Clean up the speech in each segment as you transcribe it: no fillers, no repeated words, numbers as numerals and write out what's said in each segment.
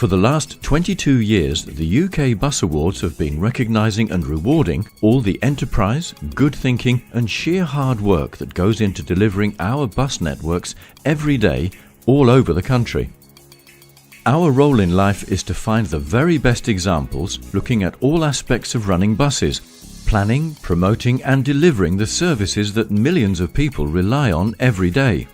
For the last 22 years, the UK Bus Awards have been recognising and rewarding all the enterprise, good thinking and sheer hard work that goes into delivering our bus networks every day all over the country. Our role in life is to find the very best examples, looking at all aspects of running buses, planning, promoting and delivering the services that millions of people rely on every day.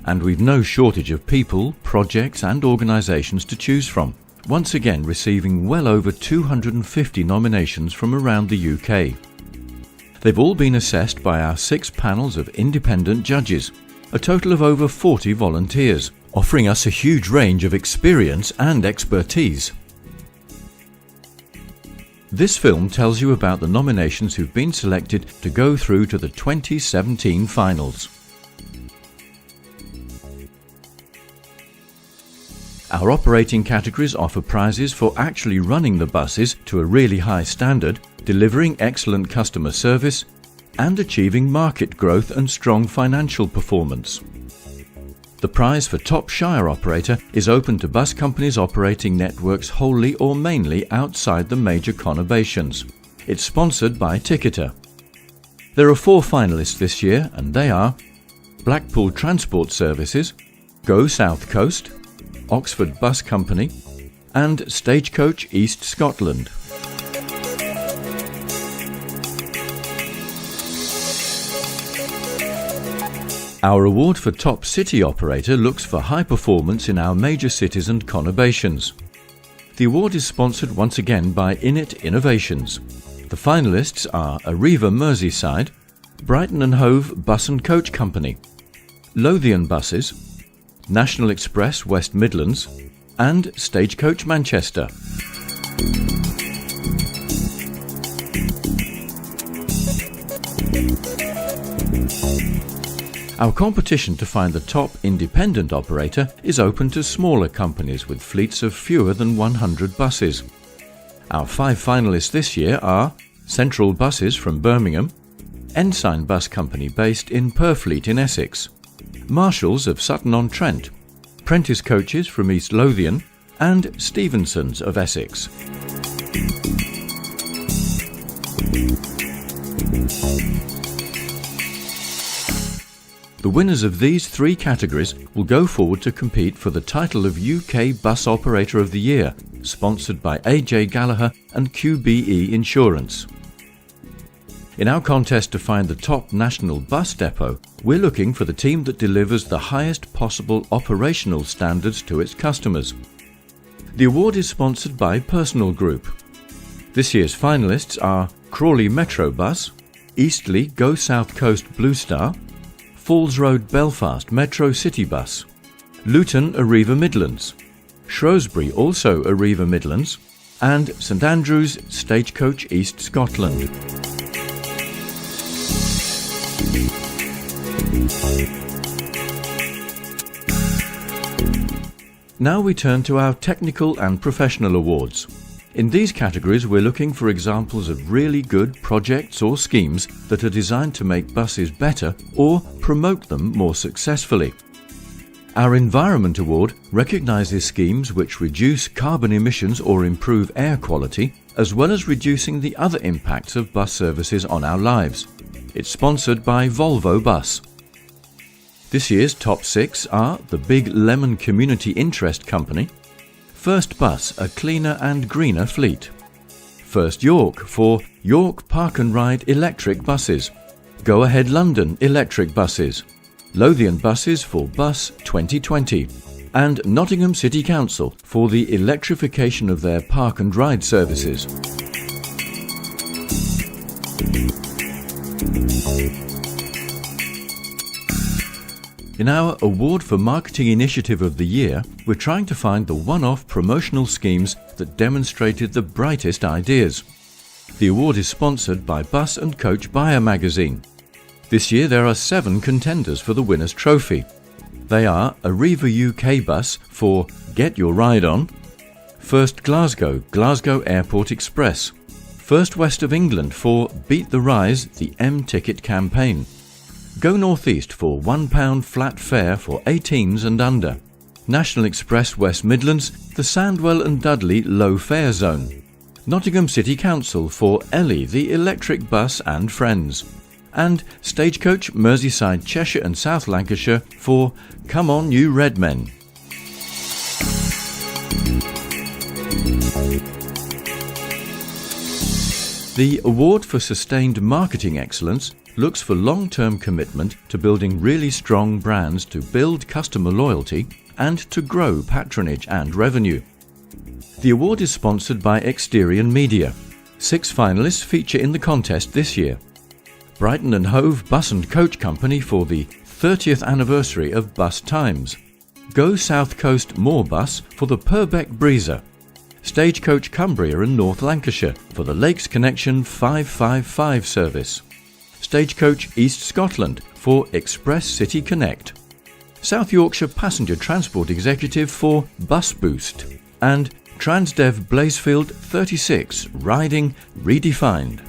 And we've no shortage of people, projects and organisations to choose from, once again receiving well over 250 nominations from around the UK. They've all been assessed by our 6 panels of independent judges, a total of over 40 volunteers, offering us a huge range of experience and expertise. This film tells you about the nominations who've been selected to go through to the 2017 finals. Our operating categories offer prizes for actually running the buses to a really high standard, delivering excellent customer service, and achieving market growth and strong financial performance. The prize for Top Shire Operator is open to bus companies operating networks wholly or mainly outside the major conurbations. It's sponsored by Ticketer. There are 4 finalists this year, and they are Blackpool Transport Services, Go South Coast, Oxford Bus Company and Stagecoach East Scotland. Our award for Top City Operator looks for high performance in our major cities and conurbations. The award is sponsored once again by Init Innovations. The finalists are Arriva Merseyside, Brighton and Hove Bus and Coach Company, Lothian Buses, National Express West Midlands and Stagecoach Manchester. Our competition to find the top independent operator is open to smaller companies with fleets of fewer than 100 buses. Our 5 finalists this year are Central Buses from Birmingham, Ensign Bus Company based in Purfleet in Essex, Marshalls of Sutton-on-Trent, Prentice Coaches from East Lothian and Stevenson's of Essex. The winners of these 3 categories will go forward to compete for the title of UK Bus Operator of the Year, sponsored by AJ Gallagher and QBE Insurance. In our contest to find the top national bus depot, we're looking for the team that delivers the highest possible operational standards to its customers. The award is sponsored by Personal Group. This year's finalists are Crawley Metro Bus, Eastleigh Go South Coast Blue Star, Falls Road Belfast Metro City Bus, Luton Arriva Midlands, Shrewsbury also Arriva Midlands, and St Andrews Stagecoach East Scotland. Now we turn to our technical and professional awards. In these categories we're looking for examples of really good projects or schemes that are designed to make buses better or promote them more successfully. Our Environment Award recognises schemes which reduce carbon emissions or improve air quality, as well as reducing the other impacts of bus services on our lives. It's sponsored by Volvo Bus. This year's top 6 are the Big Lemon Community Interest Company, First Bus, a cleaner and greener fleet, First York for York Park and Ride electric buses, Go Ahead London electric buses, Lothian Buses for Bus 2020, and Nottingham City Council for the electrification of their park and ride services. In our Award for Marketing Initiative of the Year, we're trying to find the one-off promotional schemes that demonstrated the brightest ideas. The award is sponsored by Bus and Coach Buyer magazine. This year there are 7 contenders for the winner's trophy. They are Arriva UK Bus for Get Your Ride On, First Glasgow, Glasgow Airport Express, First West of England for Beat the Rise, the M-Ticket campaign, Go North East for £1 flat fare for 18s and under, National Express West Midlands, the Sandwell and Dudley Low Fare Zone. Nottingham City Council for Ellie, the electric bus and friends. And Stagecoach Merseyside, Cheshire and South Lancashire for Come On You Red Men. The Award for Sustained Marketing Excellence looks for long-term commitment to building really strong brands to build customer loyalty and to grow patronage and revenue. The award is sponsored by Exterior Media. 6 finalists feature in the contest this year. Brighton and Hove Bus and Coach Company for the 30th anniversary of Bus Times. Go South Coast Moor Bus for the Purbeck Breezer. Stagecoach Cumbria and North Lancashire for the Lakes Connection 555 service. Stagecoach East Scotland for Express City Connect. South Yorkshire Passenger Transport Executive for Bus Boost. And Transdev Blazefield 36 Riding Redefined.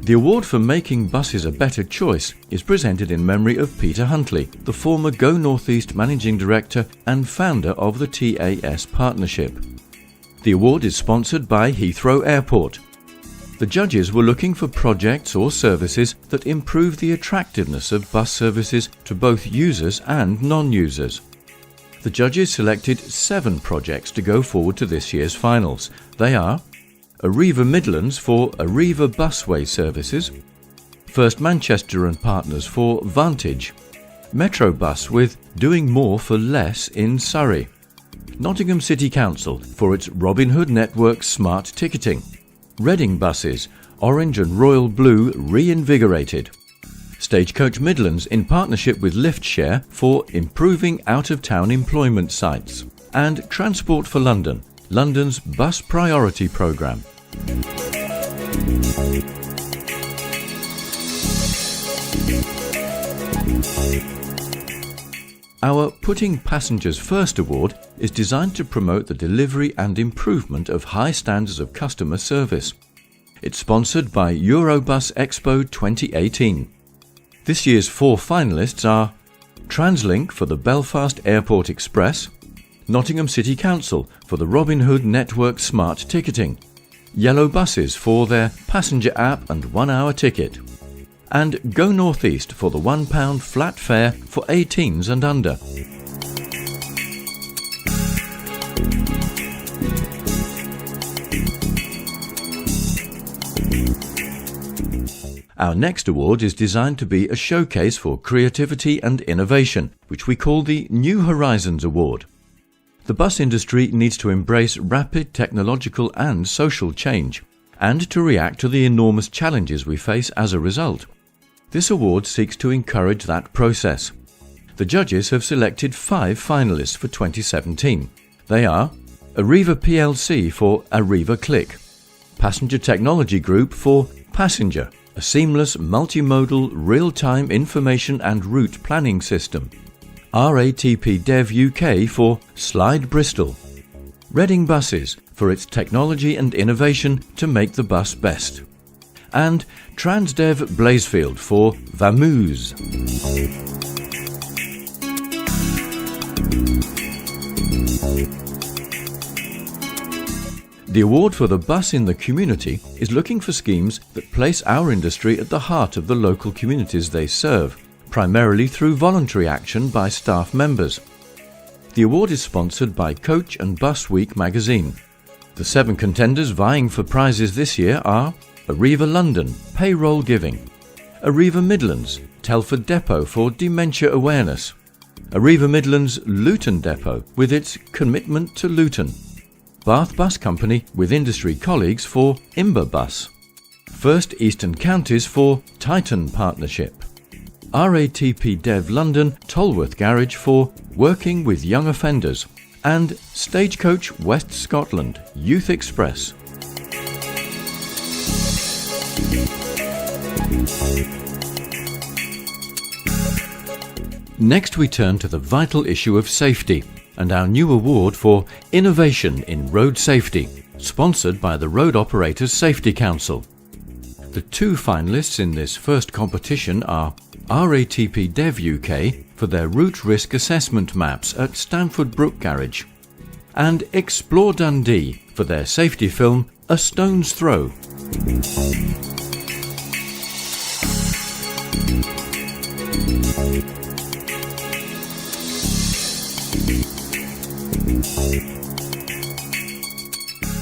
The award for making buses a better choice is presented in memory of Peter Huntley, the former Go North East Managing Director and founder of the TAS Partnership. The award is sponsored by Heathrow Airport. The judges were looking for projects or services that improve the attractiveness of bus services to both users and non-users. The judges selected 7 projects to go forward to this year's finals. They are Arriva Midlands for Arriva Busway Services, First Manchester and Partners for Vantage, Metrobus with Doing More for Less in Surrey, Nottingham City Council for its Robin Hood Network Smart Ticketing, Reading Buses, Orange and Royal Blue Reinvigorated, Stagecoach Midlands in partnership with LiftShare for improving out-of-town employment sites, and Transport for London, London's Bus Priority Programme. Our Putting Passengers First award is designed to promote the delivery and improvement of high standards of customer service. It's sponsored by Eurobus Expo 2018. This year's 4 finalists are Translink for the Belfast Airport Express, Nottingham City Council for the Robin Hood Network Smart Ticketing, Yellow Buses for their passenger app and 1-hour ticket, and Go North East for the £1 flat fare for 18s and under. Our next award is designed to be a showcase for creativity and innovation, which we call the New Horizons Award. The bus industry needs to embrace rapid technological and social change, and to react to the enormous challenges we face as a result. This award seeks to encourage that process. The judges have selected 5 finalists for 2017. They are Arriva plc for Arriva Click, Passenger Technology Group for Passenger, a seamless multimodal real-time information and route planning system, RATP Dev UK for Slide Bristol, Reading Buses for its technology and innovation to make the bus best, and Transdev Blazefield for Vamoose. The award for the bus in the community is looking for schemes that place our industry at the heart of the local communities they serve, primarily through voluntary action by staff members. The award is sponsored by Coach and Bus Week magazine. The 7 contenders vying for prizes this year are Arriva London, Payroll Giving, Arriva Midlands, Telford Depot for Dementia Awareness, Arriva Midlands Luton Depot with its Commitment to Luton, Bath Bus Company with industry colleagues for Imber Bus, First Eastern Counties for Titan Partnership, RATP Dev London Tolworth Garage for Working with Young Offenders, and Stagecoach West Scotland Youth Express. Next we turn to the vital issue of safety and our new award for Innovation in Road Safety, sponsored by the Road Operators Safety Council. The two finalists in this first competition are RATP Dev UK for their route risk assessment maps at Stamford Brook Garage, and Explore Dundee for their safety film A Stone's Throw.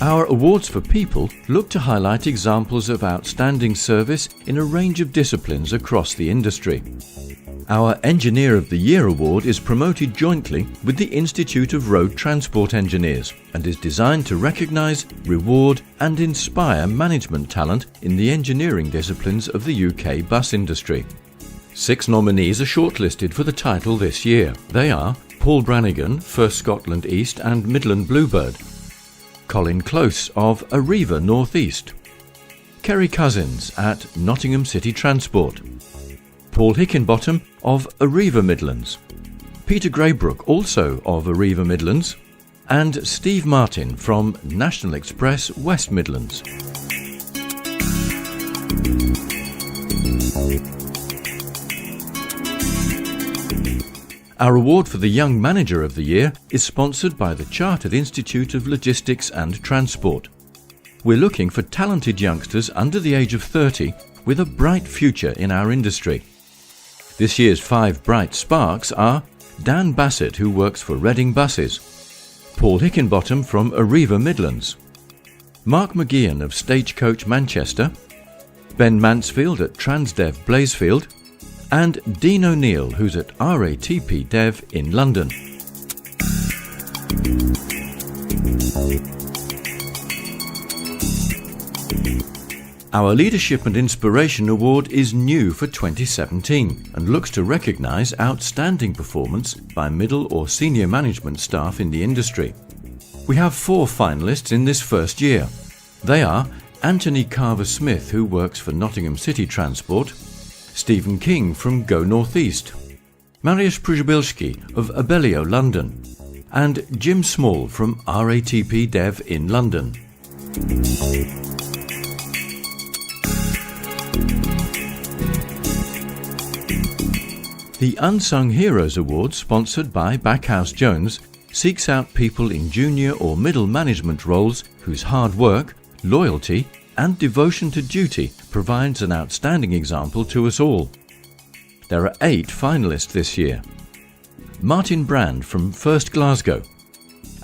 Our awards for people look to highlight examples of outstanding service in a range of disciplines across the industry. Our Engineer of the Year award is promoted jointly with the Institute of Road Transport Engineers and is designed to recognise, reward and inspire management talent in the engineering disciplines of the UK bus industry. 6 nominees are shortlisted for the title this year. They are Paul Brannigan, First Scotland East and Midland Bluebird; Colin Close of Arriva North East; Kerry Cousins at Nottingham City Transport; Paul Hickenbottom of Arriva Midlands; Peter Greybrook, also of Arriva Midlands; and Steve Martin from National Express West Midlands. Our award for the Young Manager of the Year is sponsored by the Chartered Institute of Logistics and Transport. We're looking for talented youngsters under the age of 30 with a bright future in our industry. This year's 5 bright sparks are Dan Bassett, who works for Reading Buses; Paul Hickenbottom from Arriva Midlands; Mark McGeehan of Stagecoach Manchester; Ben Mansfield at Transdev Blazefield; and Dean O'Neill, who's at RATP Dev in London. Our Leadership and Inspiration Award is new for 2017 and looks to recognise outstanding performance by middle or senior management staff in the industry. We have 4 finalists in this first year. They are Anthony Carver-Smith, who works for Nottingham City Transport; Stephen King from Go North East; Mariusz Przybyłski of Abellio London; and Jim Small from RATP Dev in London. The Unsung Heroes Award, sponsored by Backhouse Jones, seeks out people in junior or middle management roles whose hard work, loyalty and devotion to duty provides an outstanding example to us all. There are 8 finalists this year. Martin Brand from First Glasgow;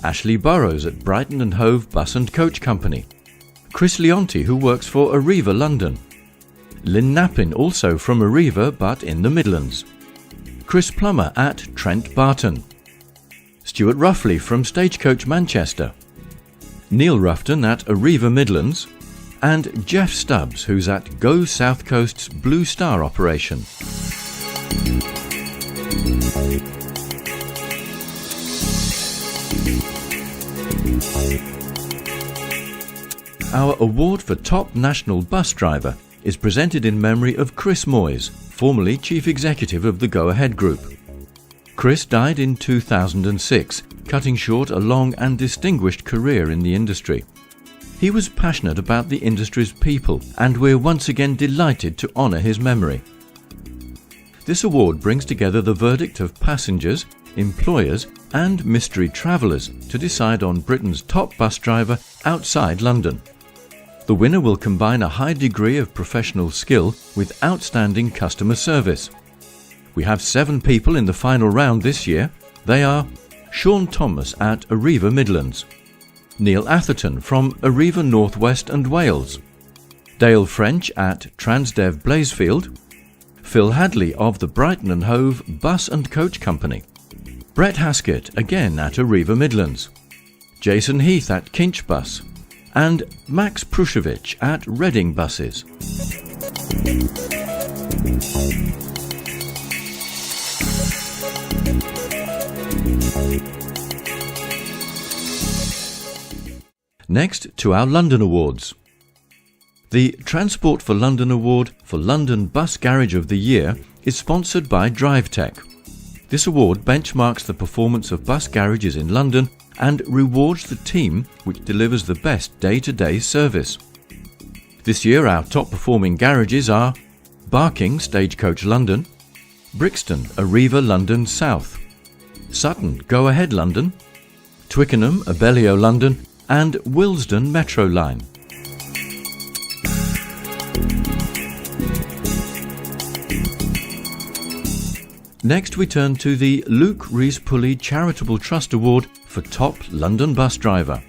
Ashley Burrows at Brighton and Hove Bus and Coach Company; Chris Leonti, who works for Arriva London; Lynn Knappin, also from Arriva but in the Midlands; Chris Plummer at Trent Barton; Stuart Ruffley from Stagecoach Manchester; Neil Ruffton at Arriva Midlands; and Jeff Stubbs, who's at Go South Coast's Blue Star operation. Our award for Top National Bus Driver is presented in memory of Chris Moyes, formerly Chief Executive of the Go Ahead Group. Chris died in 2006, cutting short a long and distinguished career in the industry. He was passionate about the industry's people, and we're once again delighted to honour his memory. This award brings together the verdict of passengers, employers and mystery travellers to decide on Britain's top bus driver outside London. The winner will combine a high degree of professional skill with outstanding customer service. We have 7 people in the final round this year. They are Sean Thomas at Arriva Midlands; Neil Atherton from Arriva North West and Wales; Dale French at Transdev Blazefield; Phil Hadley of the Brighton and Hove Bus and Coach Company; Brett Haskett again at Arriva Midlands; Jason Heath at Kinch Bus; and Max Prushevich at Reading Buses. Next to our London Awards. The Transport for London Award for London Bus Garage of the Year is sponsored by DriveTech. This award benchmarks the performance of bus garages in London and rewards the team which delivers the best day-to-day service. This year our top performing garages are Barking, Stagecoach London; Brixton, Arriva London South; Sutton, Go Ahead London; Twickenham, Abellio London; and Willesden Metro Line. Next we turn to the Luke Rees-Pulley Charitable Trust Award for Top London Bus Driver.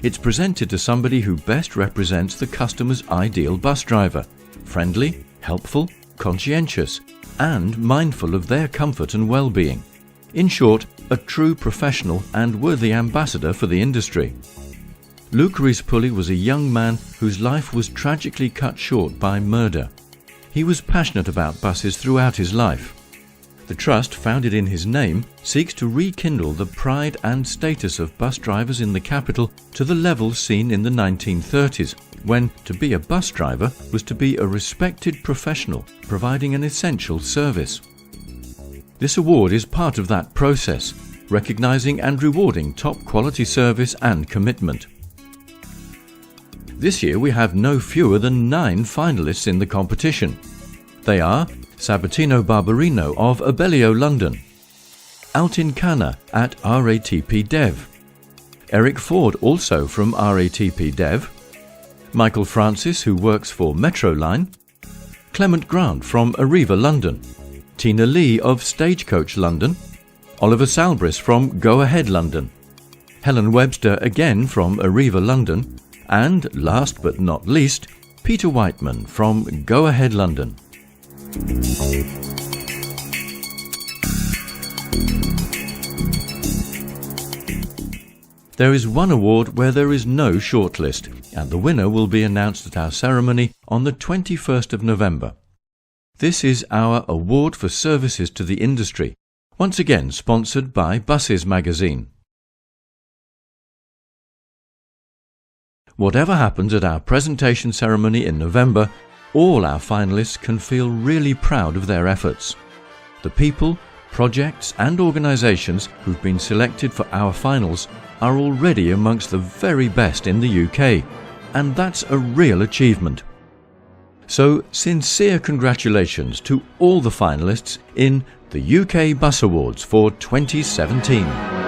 It's presented to somebody who best represents the customer's ideal bus driver: friendly, helpful, conscientious, and mindful of their comfort and well-being. In short, a true professional and worthy ambassador for the industry. Luke Rees-Pulley was a young man whose life was tragically cut short by murder. He was passionate about buses throughout his life. The trust, founded in his name, seeks to rekindle the pride and status of bus drivers in the capital to the levels seen in the 1930s, when to be a bus driver was to be a respected professional providing an essential service. This award is part of that process, recognising and rewarding top quality service and commitment. This year we have no fewer than 9 finalists in the competition. They are Sabatino Barberino of Abellio London, Altin Khanna at RATP Dev, Eric Ford also from RATP Dev, Michael Francis who works for Metro Line, Clement Grant from Arriva London, Tina Lee of Stagecoach London, Oliver Salbris from Go Ahead London, Helen Webster again from Arriva London, and last but not least, Peter Whiteman from Go Ahead London. There is one award where there is no shortlist, and the winner will be announced at our ceremony on the 21st of November. This is our Award for Services to the Industry, once again sponsored by Buses magazine. Whatever happens at our presentation ceremony in November, all our finalists can feel really proud of their efforts. The people, projects and organisations who've been selected for our finals are already amongst the very best in the UK, and that's a real achievement. So sincere congratulations to all the finalists in the UK Bus Awards for 2017.